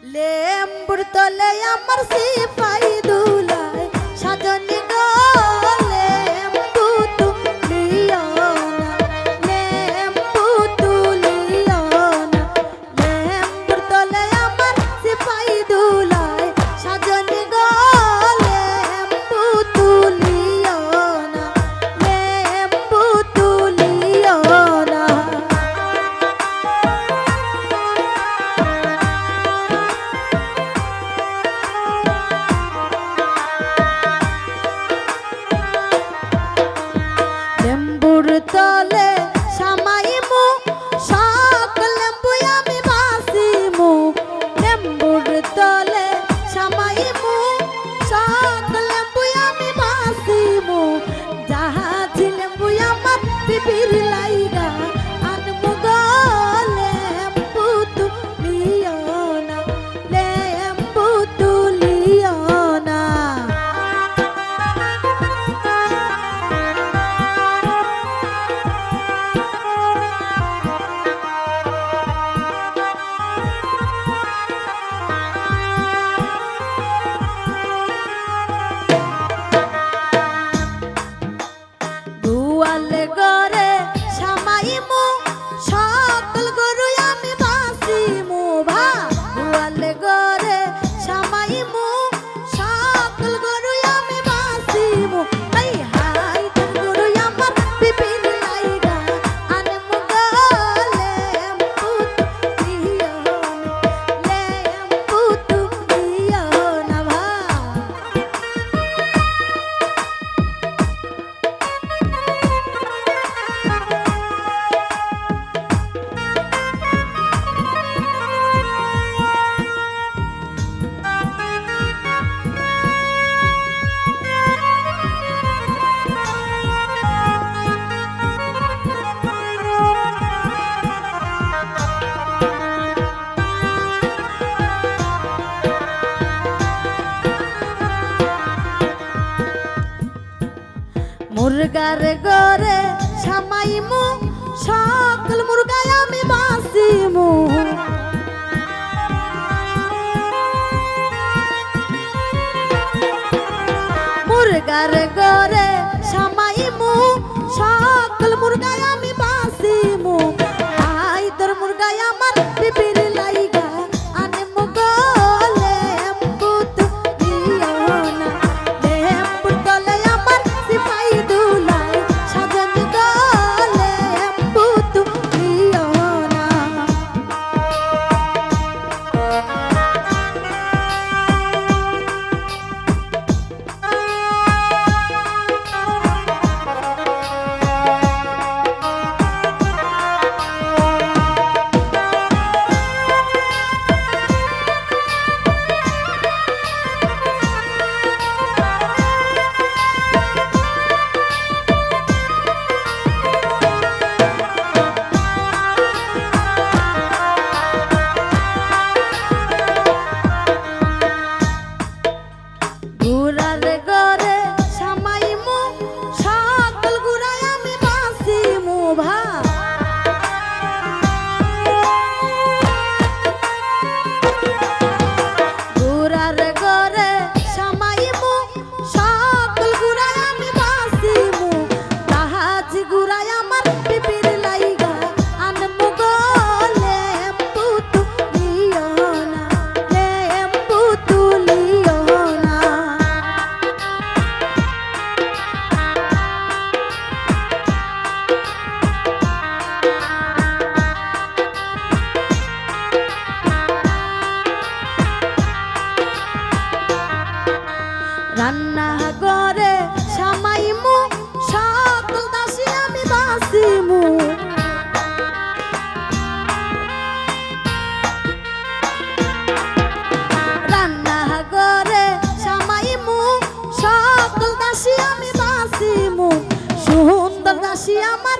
লেম্বুর তলে আমার সিপাই দুলায় সাজনি গো লেম্বু তুলিও না, লেম্বু তুলিও না। লেম্বুর তলে আমার সিপাই দুলায় সাজনি গো লেম্বু তুলিও না, লেম্বু তুলিও না। লেম্বুর তলে সামাইমু শখ লেম্বু আমি বাসিমু, লেম্বুর তলে সামাইমু শখ লেম্বু আমি বাসিমু। জাহাজ লেম্বু আমার পিপির লাইগা আনমু গো লেম্বু তুলিও না, লেম্বু তুলিও না। দুয়ালে গরে সামাইমু সকল গরু আমি বাসিমু ভা, দুয়ালে গরে সামাইমু সকল গরু আমি বাসিমু। তাই হাই তোর গরু আমার পিপির লাইগা আনমু গো লেম্বু তুলিও না, লেম্বু তুলিও না ভা। মুরগার গরে সামাইমু সকল মুরগায় আমি বাসিমু। মুরগার গরে সামাইমু সকল মুরগায় আমি বাসিমু। হাই তোর মুরগায় আমার পিপির লাইগা আনমু গো লেম্বু তুলিও না, লেম্বুর তলে আমার সিপাই দুলায় সাজনি গো লেম্বু তুলিও না। গুড়ার গরে সামাইমু সকল গুড়ায় আমি বাসিমু ভা, গুড়ার গরে সামাইমু সকল গুড়ায় আমি বাসিমু। জাহাজ গুড়ায় আমার পিপির লাইগা আনমু গো লেম্বু তুলিও না, লেম্বু তুলিও না। রান্না ঘরে সামাইমু সকল দাসী আমি বাসিমু। রান্না ঘরে সামাইমু সকল দাসী আমি বাসিমু। সুন্দর দাসী আমার